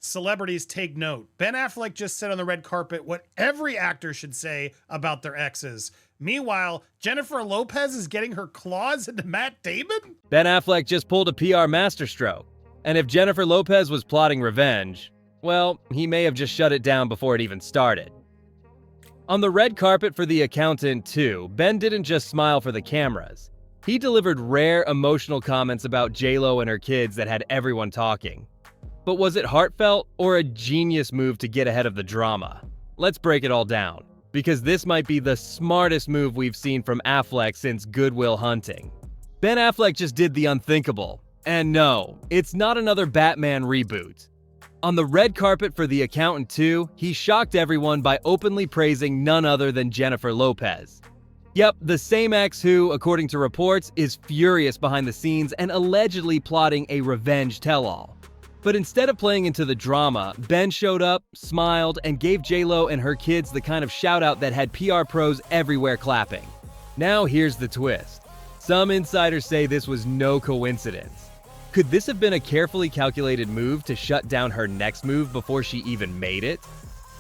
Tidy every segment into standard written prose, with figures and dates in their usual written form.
Celebrities take note. Ben Affleck just said on the red carpet what every actor should say about their exes. Meanwhile, Jennifer Lopez is getting her claws into Matt Damon? Ben Affleck just pulled a PR masterstroke. And if Jennifer Lopez was plotting revenge, well, he may have just shut it down before it even started. On the red carpet for The Accountant 2, Ben didn't just smile for the cameras. He delivered rare emotional comments about J-Lo and her kids that had everyone talking. But was it heartfelt or a genius move to get ahead of the drama? Let's break it all down, because this might be the smartest move we've seen from Affleck since Good Will Hunting. Ben Affleck just did the unthinkable. And no, it's not another Batman reboot. On the red carpet for The Accountant 2, he shocked everyone by openly praising none other than Jennifer Lopez. Yep, the same ex who, according to reports, is furious behind the scenes and allegedly plotting a revenge tell-all. But instead of playing into the drama, Ben showed up, smiled, and gave J-Lo and her kids the kind of shout-out that had PR pros everywhere clapping. Now here's the twist. Some insiders say this was no coincidence. Could this have been a carefully calculated move to shut down her next move before she even made it?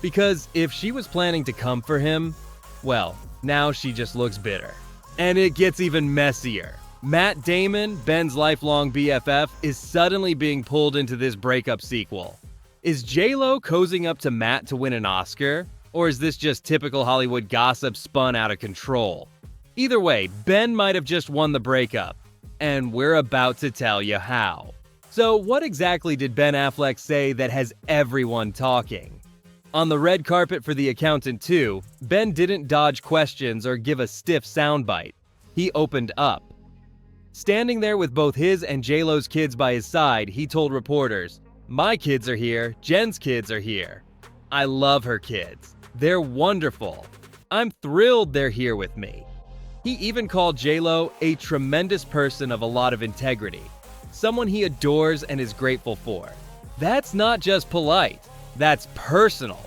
Because if she was planning to come for him, well, now she just looks bitter. And it gets even messier. Matt Damon, Ben's lifelong BFF, is suddenly being pulled into this breakup sequel. Is J-Lo cozying up to Matt to win an Oscar? Or is this just typical Hollywood gossip spun out of control? Either way, Ben might have just won the breakup. And we're about to tell you how. So what exactly did Ben Affleck say that has everyone talking? On the red carpet for The Accountant 2, Ben didn't dodge questions or give a stiff soundbite. He opened up. Standing there with both his and J-Lo's kids by his side, he told reporters, "My kids are here, Jen's kids are here. I love her kids. They're wonderful. I'm thrilled they're here with me." He even called J-Lo a tremendous person of a lot of integrity, someone he adores and is grateful for. That's not just polite, that's personal.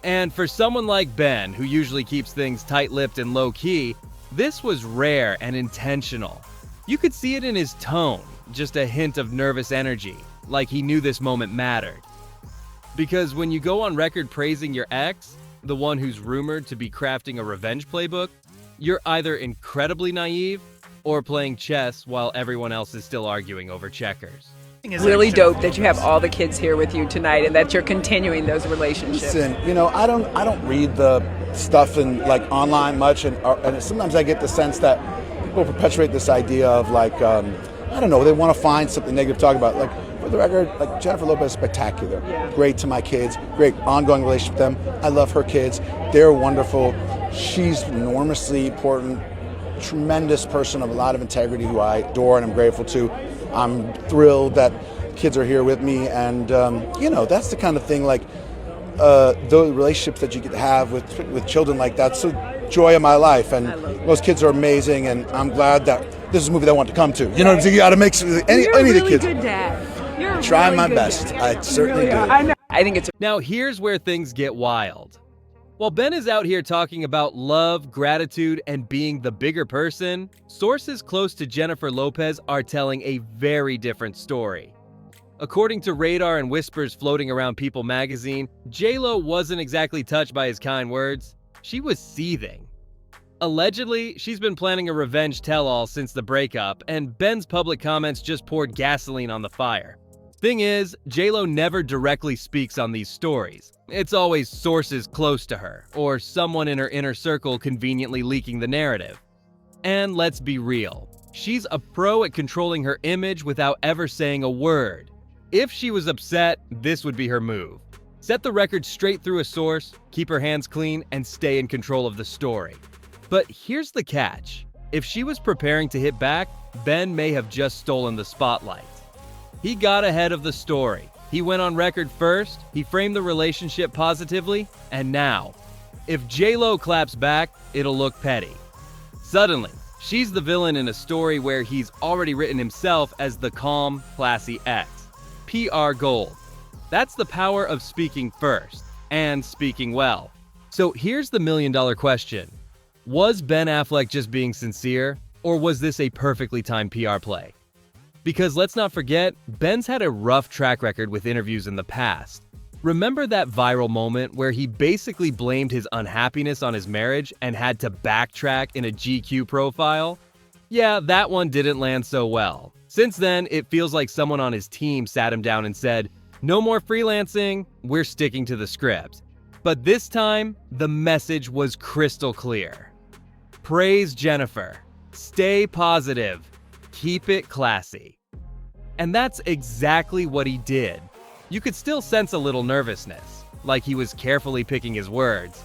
And for someone like Ben, who usually keeps things tight-lipped and low-key, this was rare and intentional. You could see it in his tone, just a hint of nervous energy, like he knew this moment mattered. Because when you go on record praising your ex, the one who's rumored to be crafting a revenge playbook, you're either incredibly naive or playing chess while everyone else is still arguing over checkers. Really dope that you have all the kids here with you tonight and that you're continuing those relationships. Listen, I don't read the stuff in like online much, and sometimes I get the sense that people perpetuate this idea of like, I don't know, they want to find something negative to talk about. Like, for the record, like Jennifer Lopez is spectacular. Yeah. Great to my kids, great ongoing relationship with them. I love her kids. They're wonderful. She's enormously important, tremendous person of a lot of integrity who I adore and I'm grateful to. I'm thrilled that kids are here with me, and that's the kind of thing, like those relationships that you get to have with children, like that's the joy of my life, and those kids are amazing, and I'm glad that this is a movie that I want to come to. You know what I'm saying? You got to make any of the kids. Good dad. You're trying really my good best. dad. I certainly do. I think it's Now here's where things get wild. While Ben is out here talking about love, gratitude, and being the bigger person, sources close to Jennifer Lopez are telling a very different story. According to radar and whispers floating around People magazine, J-Lo wasn't exactly touched by his kind words. She was seething. Allegedly, she's been planning a revenge tell-all since the breakup, and Ben's public comments just poured gasoline on the fire. Thing is, J-Lo never directly speaks on these stories. It's always sources close to her, or someone in her inner circle conveniently leaking the narrative. And let's be real, she's a pro at controlling her image without ever saying a word. If she was upset, this would be her move. Set the record straight through a source, keep her hands clean, and stay in control of the story. But here's the catch. If she was preparing to hit back, Ben may have just stolen the spotlight. He got ahead of the story. He went on record first, he framed the relationship positively, and now, if J-Lo claps back, it'll look petty. Suddenly, she's the villain in a story where he's already written himself as the calm, classy ex. PR gold. That's the power of speaking first, and speaking well. So here's the million-dollar question. Was Ben Affleck just being sincere, or was this a perfectly timed PR play? Because let's not forget, Ben's had a rough track record with interviews in the past. Remember that viral moment where he basically blamed his unhappiness on his marriage and had to backtrack in a GQ profile? Yeah, that one didn't land so well. Since then, it feels like someone on his team sat him down and said, "No more freelancing, we're sticking to the script." But this time, the message was crystal clear. Praise Jennifer. Stay positive. Keep it classy. And that's exactly what he did. You could still sense a little nervousness, like he was carefully picking his words,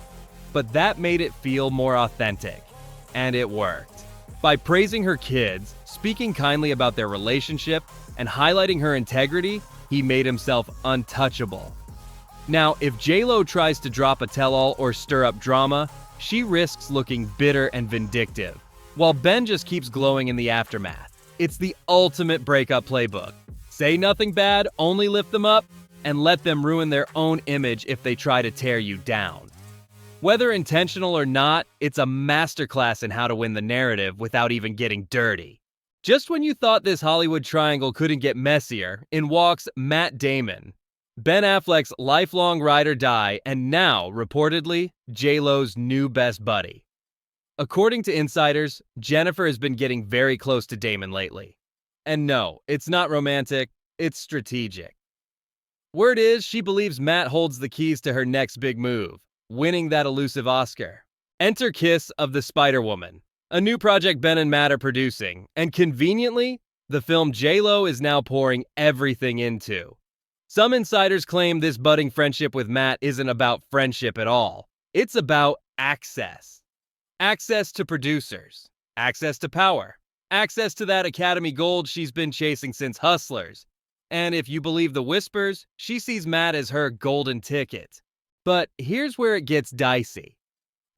but that made it feel more authentic. And it worked. By praising her kids, speaking kindly about their relationship, and highlighting her integrity, he made himself untouchable. Now, if J-Lo tries to drop a tell-all or stir up drama, she risks looking bitter and vindictive, while Ben just keeps glowing in the aftermath. It's the ultimate breakup playbook. Say nothing bad, only lift them up, and let them ruin their own image if they try to tear you down. Whether intentional or not, it's a masterclass in how to win the narrative without even getting dirty. Just when you thought this Hollywood triangle couldn't get messier, in walks Matt Damon, Ben Affleck's lifelong ride or die, and now, reportedly, J-Lo's new best buddy. According to insiders, Jennifer has been getting very close to Damon lately. And no, it's not romantic, it's strategic. Word is she believes Matt holds the keys to her next big move, winning that elusive Oscar. Enter Kiss of the Spider-Woman, a new project Ben and Matt are producing, and conveniently, the film J-Lo is now pouring everything into. Some insiders claim this budding friendship with Matt isn't about friendship at all. It's about access. Access to producers, access to power, access to that Academy Gold she's been chasing since Hustlers. And if you believe the whispers, she sees Matt as her golden ticket. But here's where it gets dicey.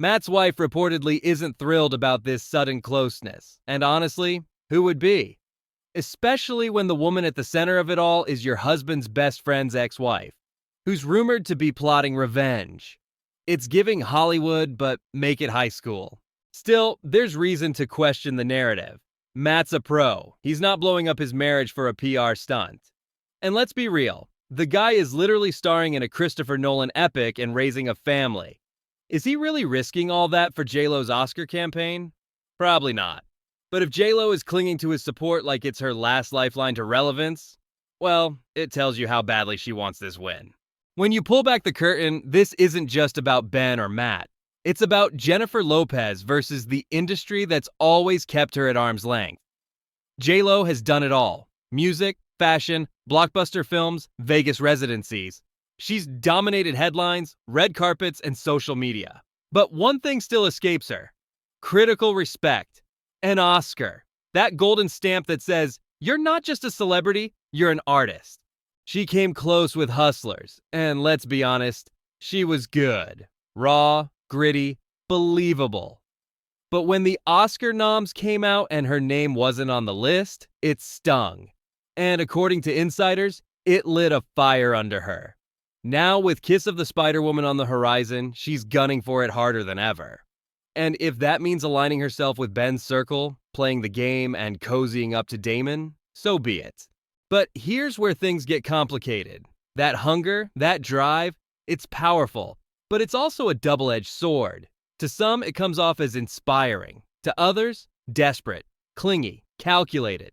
Matt's wife reportedly isn't thrilled about this sudden closeness. And honestly, who would be? Especially when the woman at the center of it all is your husband's best friend's ex-wife, who's rumored to be plotting revenge. It's giving Hollywood, but make it high school. Still, there's reason to question the narrative. Matt's a pro. He's not blowing up his marriage for a PR stunt. And let's be real, the guy is literally starring in a Christopher Nolan epic and raising a family. Is he really risking all that for J-Lo's Oscar campaign? Probably not. But if J-Lo is clinging to his support like it's her last lifeline to relevance, well, it tells you how badly she wants this win. When you pull back the curtain, this isn't just about Ben or Matt. It's about Jennifer Lopez versus the industry that's always kept her at arm's length. J-Lo has done it all. Music, fashion, blockbuster films, Vegas residencies. She's dominated headlines, red carpets, and social media. But one thing still escapes her. Critical respect. An Oscar. That golden stamp that says, you're not just a celebrity, you're an artist. She came close with Hustlers, and let's be honest, she was good. Raw, gritty, believable. But when the Oscar noms came out and her name wasn't on the list, it stung. And according to insiders, it lit a fire under her. Now with Kiss of the Spider-Woman on the horizon, she's gunning for it harder than ever. And if that means aligning herself with Ben's circle, playing the game, and cozying up to Damon, so be it. But here's where things get complicated. That hunger, that drive, it's powerful, but it's also a double-edged sword. To some, it comes off as inspiring. To others, desperate, clingy, calculated.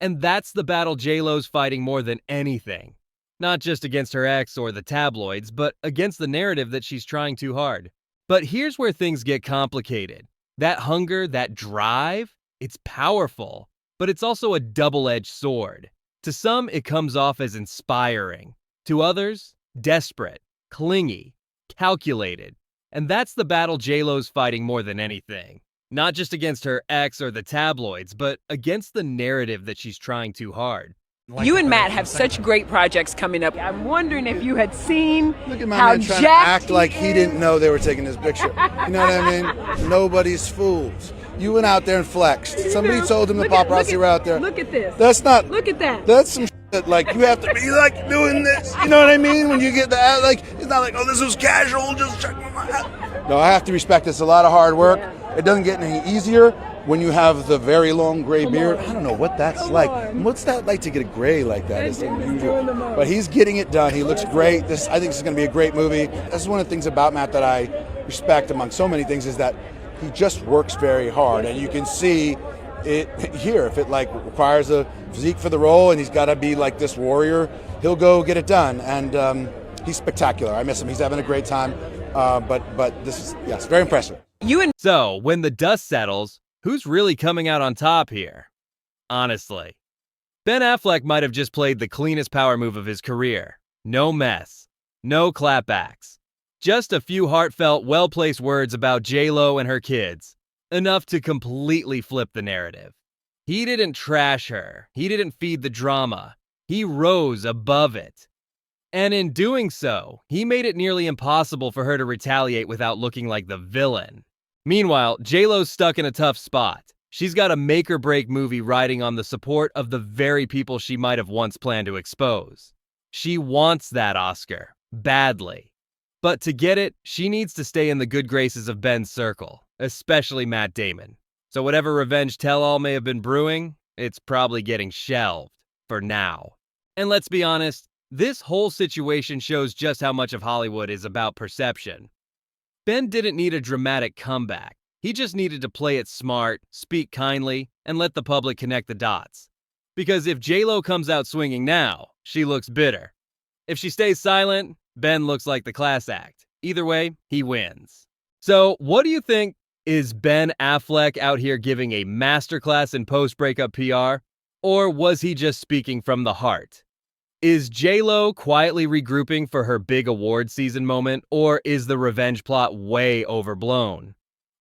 And that's the battle J-Lo's fighting more than anything. Not just against her ex or the tabloids, but against the narrative that she's trying too hard. But here's where things get complicated. That hunger, that drive, it's powerful, but it's also a double-edged sword. To some, it comes off as inspiring. To others, desperate, clingy, calculated. And that's the battle J-Lo's fighting more than anything. Not just against her ex or the tabloids, but against the narrative that she's trying too hard. You and Matt have such great projects coming up. I'm wondering if you had seen Look at my how man trying to jacked act like he is. didn't know they were taking this picture. You know what I mean? Nobody's fools. You went out there and flexed. Somebody told him the paparazzi were out there. Look at this. That's not. Look at that. That's some shit. Like, you have to be like doing this. You know what I mean? When you get that, like, it's not like, oh, this was casual, just checking my out. No, I have to respect this. It's a lot of hard work. It doesn't get any easier. when you have the very long gray beard, I don't know what that's like. What's that like to get a gray like that? It's unusual. But he's getting it done. He looks great. I think this is going to be a great movie. That's one of the things about Matt that I respect among so many things, is that he just works very hard, and you can see it here. If it like requires a physique for the role and he's got to be like this warrior, he'll go get it done. And he's spectacular. I miss him. He's having a great time. But this is, yes, very impressive. So, when the dust settles, who's really coming out on top here? Honestly, Ben Affleck might have just played the cleanest power move of his career. No mess. No clapbacks. Just a few heartfelt, well-placed words about J-Lo and her kids. Enough to completely flip the narrative. He didn't trash her. He didn't feed the drama. He rose above it. And in doing so, he made it nearly impossible for her to retaliate without looking like the villain. Meanwhile, J-Lo's stuck in a tough spot. She's got a make-or-break movie riding on the support of the very people she might have once planned to expose. She wants that Oscar. Badly. But to get it, she needs to stay in the good graces of Ben's circle, especially Matt Damon. So whatever revenge tell-all may have been brewing, it's probably getting shelved. For now. And let's be honest, this whole situation shows just how much of Hollywood is about perception. Ben didn't need a dramatic comeback. He just needed to play it smart, speak kindly, and let the public connect the dots. Because if J-Lo comes out swinging now, she looks bitter. If she stays silent, Ben looks like the class act. Either way, he wins. So, what do you think? Is Ben Affleck out here giving a masterclass in post-breakup PR? Or was he just speaking from the heart? Is J-Lo quietly regrouping for her big award season moment, or is the revenge plot way overblown?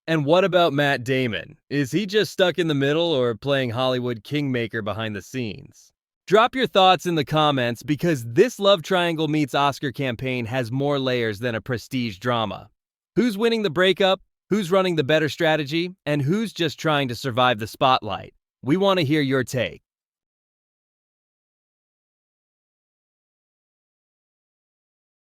And what about Matt Damon? Is he just stuck in the middle or playing Hollywood kingmaker behind the scenes? Drop your thoughts in the comments, because this love triangle meets Oscar campaign has more layers than a prestige drama. Who's winning the breakup? Who's running the better strategy? And who's just trying to survive the spotlight? We want to hear your take.